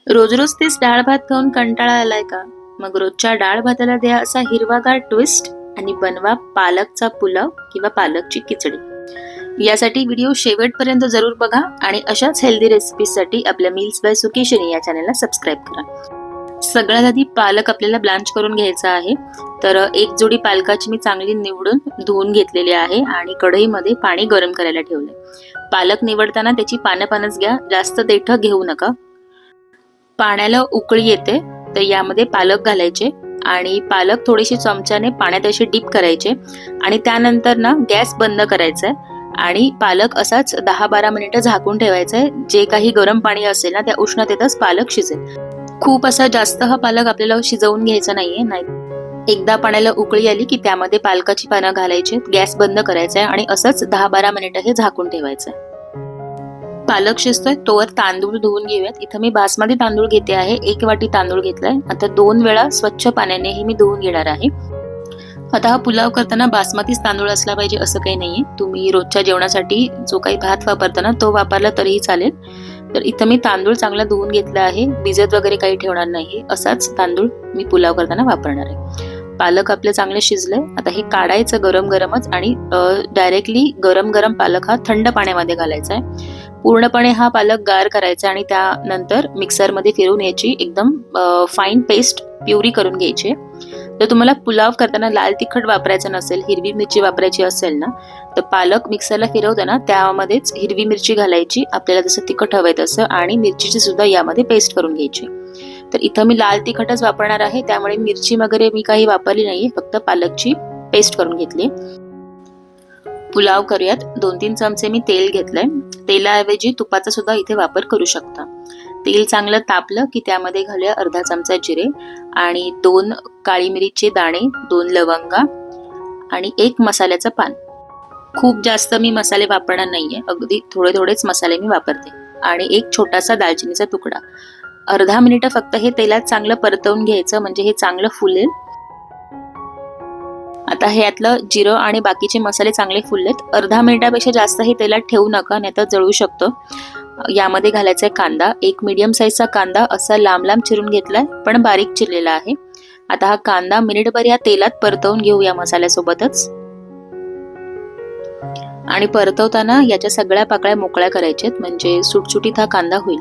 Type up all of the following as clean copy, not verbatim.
रोज रोज तेच डाळ भात खाऊन कंटाळा आलाय का? मग रोजच्या डाळ भाताला द्या असा हिरवागार ट्विस्ट आणि बनवा पालकचा पुलाव किंवा पालकची खिचडी। यासाठी व्हिडिओ शेवटपर्यंत जरूर बघा आणि अशाच हेल्दी रेसिपीजसाठी आपल्या मील्स बाय सुकेशनी या चॅनलला सबस्क्राईब करा। सगळ्यात आधी पालक आपल्याला ब्लांच करून घ्यायचा आहे। तर एक जोडी पालकाची मी चांगली निवडून धुवून घेतलेली आहे आणि कढईमध्ये पाणी गरम करायला ठेवले। पालक निवडताना त्याची पानंच घ्या, जास्त देठ घेऊ नका। पाण्याला उकळी येते तर यामध्ये पालक घालायचे आणि पालक थोडीशी चमच्याने पाण्यात असे डीप करायचे आणि त्यानंतर ना गॅस बंद करायचा आहे आणि पालक असाच 10-12 मिनिटं झाकून ठेवायचा आहे। जे काही गरम पाणी असेल ना त्या उष्णतेतच पालक शिजेल। खूप असा जास्त हा पालक आपल्याला शिजवून घ्यायचा नाहीये। नाही, एकदा पाण्याला उकळी आली की त्यामध्ये पालकाची पानं घालायची, गॅस बंद करायचा आहे आणि असंच 10-12 मिनिटं हे झाकून ठेवायचं आहे। पालक शिजतोय तोवर तांदूळ धुवून घेऊयात। इथं मी बासमती तांदूळ घेते आहे, 1 वाटी तांदूळ घेतलाय। आता 2 वेळा स्वच्छ पाण्याने हे मी धुवून घेणार आहे। आता हा पुलाव करताना बासमतीच तांदूळ असला पाहिजे असं काही नाहीये, तुम्ही रोजच्या जेवणासाठी जो काही भात वापरता ना तो वापरला तरीही चालेल। तर इथं मी तांदूळ चांगला धुवून घेतला आहे, भिजत वगैरे काही ठेवणार नाही, असाच तांदूळ मी पुलाव करताना वापरणार आहे। पालक आपले चांगले शिजले, आता हे काढायचं गरम गरमच आणि डायरेक्टली गरम गरम पालक हा थंड पाण्यामध्ये घालायचा आहे। पूर्णपणे हा पालक गार करायचा आणि त्यानंतर मिक्सरमध्ये फिरवून याची एकदम फाईन पेस्ट प्युरी करून घ्यायची। जर तुम्हाला पुलाव करताना लाल तिखट वापरायचं नसेल, हिरवी मिरची वापरायची असेल ना, तर पालक मिक्सरला फिरवताना त्यामध्येच हिरवी मिरची घालायची, आपल्याला जसं तिखट हवंय तसं, आणि मिरचीची सुद्धा यामध्ये पेस्ट करून घ्यायची। तर इथं मी लाल तिखटच वापरणार आहे, त्यामुळे मिरची वगैरे मी काही वापरली नाहीये, फक्त पालकची पेस्ट करून घेतली। पुलाव करूयात। 2-3 चमचे मी तेल घेतलंय, तेलाऐवजी तुपाचा सुद्धा इथे वापर करू शकता। तेल चांगलं तापलं की त्यामध्ये घालूया अर्धा चमचा जिरे आणि 2 काळी मिरीचे दाणे, 2 लवंगा आणि 1 मसाल्याचं पान। खूप जास्त मी मसाले वापरणार नाहीये, अगदी थोडेच मसाले मी वापरते आणि 1 छोटासा दालचिनीचा तुकडा। अर्धा मिनिट फक्त हे तेलात चांगलं परतवून घ्यायचं, म्हणजे हे चांगलं फुलेल। आता हे यातलं जिरं आणि बाकीचे मसाले चांगले फुललेत। अर्धा मिनिटापेक्षा जास्त हे तेलात ठेवू नका, नाहीतर जळू शकतं। यामध्ये घालायचा कांदा, 1 मीडियम साईजचा कांदा असा लांब लांब चिरून घेतलाय, पण बारीक चिरलेला आहे। आता हा कांदा मिनिटभर या तेलात परतवून घेऊ या मसाल्यासोबतच आणि परतवताना याच्या सगळ्या पाकळ्या मोकळ्या करायच्यात, म्हणजे सुटसुटीत हा कांदा होईल।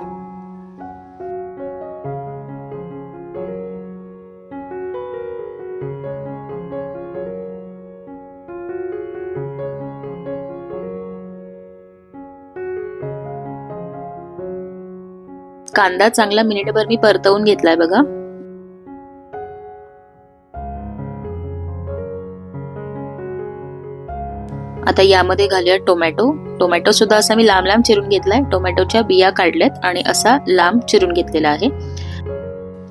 कांदा चांगला मिनिटभर मी परतवून घेतलाय बघा। आता यामध्ये घालूया टोमॅटो सुद्धा असा मी लांब लांब चिरून घेतलाय। टोमॅटोच्या बिया काढल्यात आणि असा लांब चिरून घेतलेला आहे।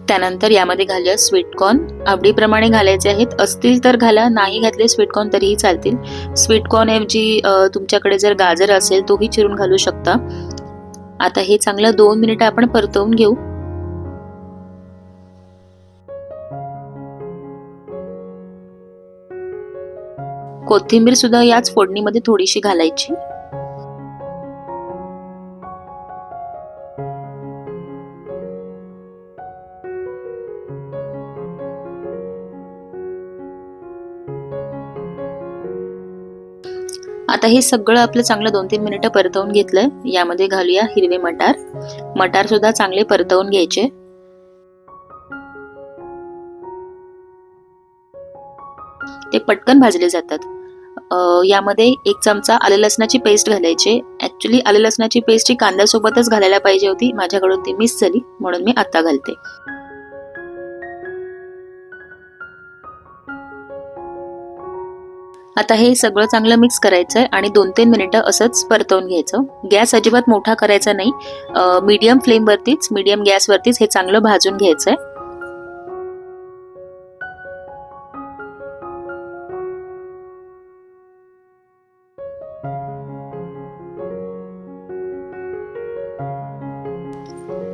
त्यानंतर यामध्ये घालूया स्वीटकॉर्न, आवडीप्रमाणे घालायचे आहेत, असतील तर घाला, नाही घातले स्वीटकॉर्न तरीही चालतील। स्वीटकॉर्न ऐवजी तुमच्याकडे जर गाजर असेल तोही चिरून घालू शकता। आता हे चांगलं 2 मिनिटं आपण परतवून घेऊ। कोथिंबीर सुद्धा याच फोडणीमध्ये थोडीशी घालायची। आता हे सगळं आपलं चांगलं 2-3 मिनिटं परतवून घेतलंय। यामध्ये घालूया हिरवे मटार सुद्धा चांगले परतवून घ्यायचे। ते पटकन भाजले जातात। यामध्ये 1 चमचा आले लसणाची पेस्ट घालायची। ऍक्च्युली आले लसणाची पेस्ट ही कांद्यासोबतच घालायला पाहिजे होती, माझ्याकडून ती मिस झाली, म्हणून मी आता घालते। आता हे सगळं चांगलं मिक्स करायचंय आणि 2-3 मिनिटं असंच परतवून घ्यायचं। गॅस अजिबात मोठा करायचा नाही, मीडियम फ्लेमवरतीच, मीडियम गॅसवरतीच हे चांगलं भाजून घ्यायचंय।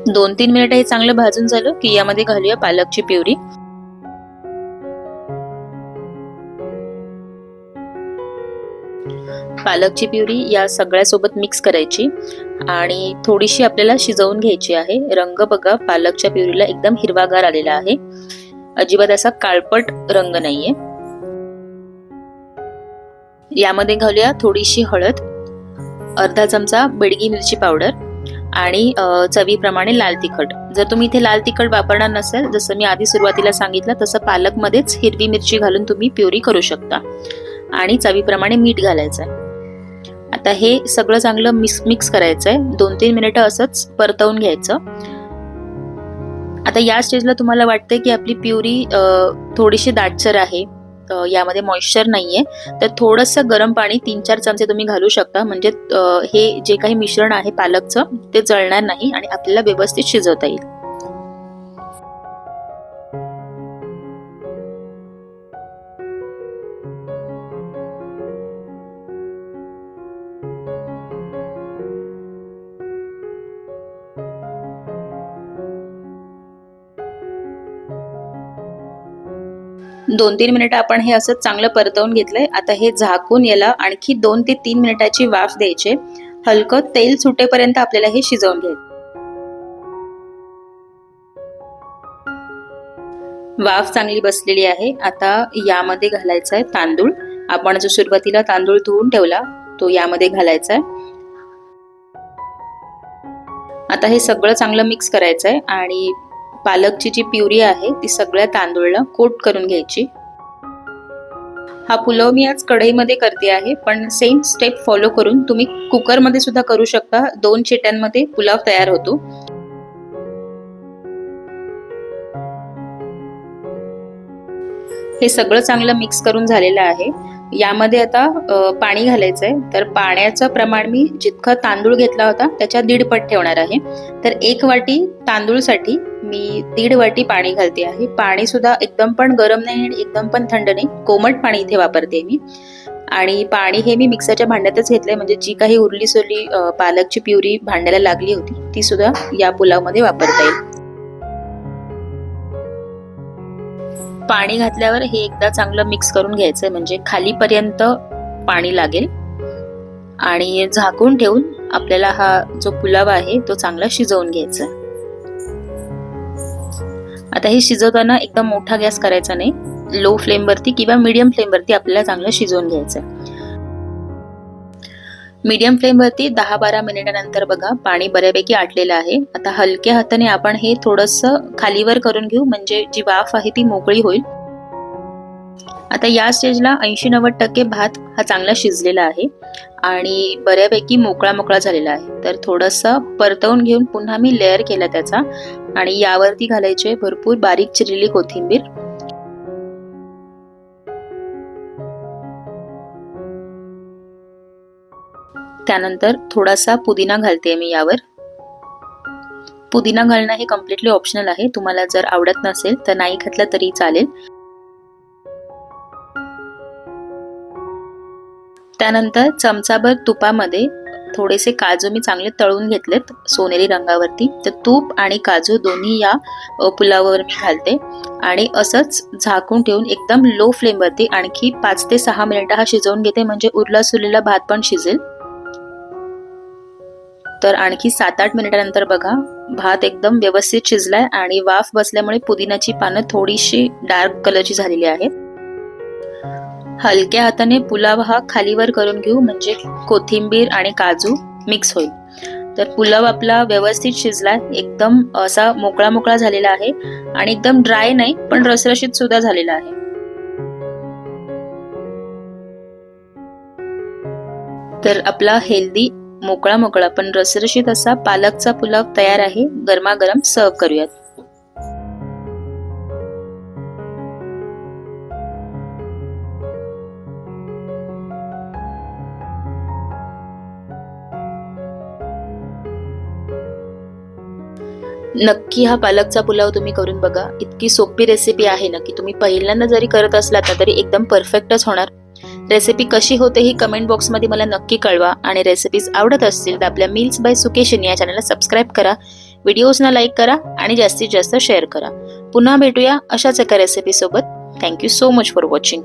दोन 3 मिनिटं हे चांगलं भाजून झालं की यामध्ये घालूया पालकची प्युरी। पालकची प्युरी या सगळ्यासोबत मिक्स करायची आणि थोडीशी आपल्याला शिजवून घ्यायची आहे. रंग बघा, पालकच्या प्युरीला एकदम हिरवागार आलेला आहे, अजिबात असा काळपट रंग नाहीये. यामध्ये घालूया थोडीशी हळद, अर्धा चमचा बेडगी मिरची पावडर आणि चवीप्रमाणे लाल तिखट. जर तुम्ही इथे लाल तिखट वापरणार नसेल, जसं मी आधी सुरुवातीला सांगितलं तसं पालकमध्येच हिरवी मिरची घालून तुम्ही प्युरी करू शकता. आणि चवीप्रमाणे मीठ घालायचं आहे. आता हे सगळं चांगलं मिक्स करायचं आहे. 2-3 मिनिटं असंच परतवून घ्यायचं. आता या स्टेजला तुम्हाला वाटतंय की आपली प्युरी थोडीशी दाटसर आहे, यामध्ये मॉइश्चर नाहीये, तर थोडंसं गरम पाणी 3-4 चमचे तुम्ही घालू शकता. म्हणजे हे जे काही मिश्रण आहे पालकचं ते जळणार नाही आणि आपल्याला व्यवस्थित शिजवता येईल. दोन 3 मिनिटं आपण हे असं चांगलं परतवून घेतलंय. आता हे झाकून याला आणखी 2 ते 3 मिनिटाची वाफ द्यायची. हलकं तेल सुटेपर्यंत आपल्याला हे शिजवून घ्यायचं. वाफ चांगली बसलेली आहे. आता यामध्ये घालायचा आहे तांदूळ. आपण जो सुरुवातीला तांदूळ धुवून ठेवला तो यामध्ये घालायचा आहे. आता हे सगळं चांगलं मिक्स करायचं आहे आणि पालकची जी प्युरी आहे ती सगळ्या तांदूळला कोट करून घ्यायची. हा पुलाव मी आज कढईमध्ये करते आहे, पण सेम स्टेप फॉलो करून तुम्ही कुकरमध्ये सुद्धा करू शकता. 2 शिट्यांमध्ये पुलाव तयार होतो. हे सगळं चांगलं मिक्स करून झालेलं आहे. यामध्ये आता पाणी घालायचं आहे. तर पाण्याचं प्रमाण मी जितकं तांदूळ घेतला होता त्याच्या 1.5 पट ठेवणार आहे. तर 1 वाटी तांदूळसाठी मी 1.5 वाटी पाणी घालते आहे. पाणी सुद्धा एकदम पण गरम नाही आणि एकदम पण थंड नाही, कोमट पाणी इथे वापरते मी. आणि पाणी हे मी मिक्सरच्या भांड्यातच घेतलंय, म्हणजे जी काही उरली सोरली पालकची प्युरी भांड्याला लागली होती ती सुद्धा या पुलावमध्ये वापरता येईल. पाणी घातल्यावर हे एकदा चांगलं मिक्स करून घ्यायचंय, म्हणजे खालीपर्यंत पाणी लागेल. आणि झाकून ठेवून आपल्याला हा जो पुलाव आहे तो चांगला शिजवून घ्यायचा. आता हे शिजवताना एकदम मोठा गॅस करायचा नाही, लो फ्लेमवरती किंवा मीडियम फ्लेमवरती आपल्याला चांगलं शिजवून घ्यायचं. मीडियम फ्लेमवरती 10-12 मिनिटानंतर बघा पाणी बऱ्यापैकी आटलेलं आहे. आता हलक्या हाताने आपण हे थोडंसं खालीवर करून घेऊ, म्हणजे जी वाफ आहे ती मोकळी होईल. आता या स्टेजला 80-90% भात हा चांगला शिजलेला आहे आणि बऱ्यापैकी मोकळा झालेला आहे. तर थोडंसं परतवून घेऊन पुन्हा मी लेअर केला त्याचा आणि यावरती घालायचे भरपूर बारीक चिरलेली कोथिंबीर. त्यानंतर थोडासा पुदिना घालते मी यावर. पुदिना घालणं हे कम्प्लिटली ऑप्शनल आहे, तुम्हाला जर आवडत नसेल तर नाही घातला तरी चालेल. त्यानंतर चमचाभर तुपामध्ये थोडेसे काजू मी चांगले तळून घेतलेत सोनेरी रंगावरती. तर तूप आणि काजू दोन्ही या पुलावावर मी घालते आणि असंच झाकून ठेवून एकदम लो फ्लेमवरती आणखी 5 ते 6 मिनिटं हा शिजवून घेते, म्हणजे उरला सुरलेला भात पण शिजेल. तर आणखी 7-8 मिनिटानंतर बघा भात एकदम व्यवस्थित शिजलाय आणि वाफ बसल्यामुळे पुदिनाची पानं थोडीशी डार्क कलरची झालेली आहेत. हलक्या हाताने पुलाव हा खालीवर करून घेऊ, म्हणजे कोथिंबीर आणि काजू मिक्स होईल. तर पुलाव आपला व्यवस्थित शिजलाय, एकदम असा मोकळा झालेला आहे आणि एकदम ड्राय नाही पण रसरशीत सुद्धा झालेला आहे. तर आपला हेल्दी मोकळा पण रसरशीत असा पालकचा पुलाव तयार आहे. गरमागरम सर्व करूयात. नक्की हा पालकचा पुलाव तुम्ही करून बघा. इतकी सोपी रेसिपी आहे ना की तुम्ही पहिल्यांदा जरी करत असला तरी एकदम परफेक्टच होणार. रेसिपी कशी होते ही कमेंट बॉक्समध्ये मला नक्की कळवा आणि रेसिपीज आवडत असतील तर आपल्या मील्स बाय सुकेशिनी या चॅनलला सबस्क्राईब करा, व्हिडिओजना लाईक करा आणि जास्तीत जास्त शेअर करा. पुन्हा भेटूया अशाच एका रेसिपी सोबत. Thank you so much for watching.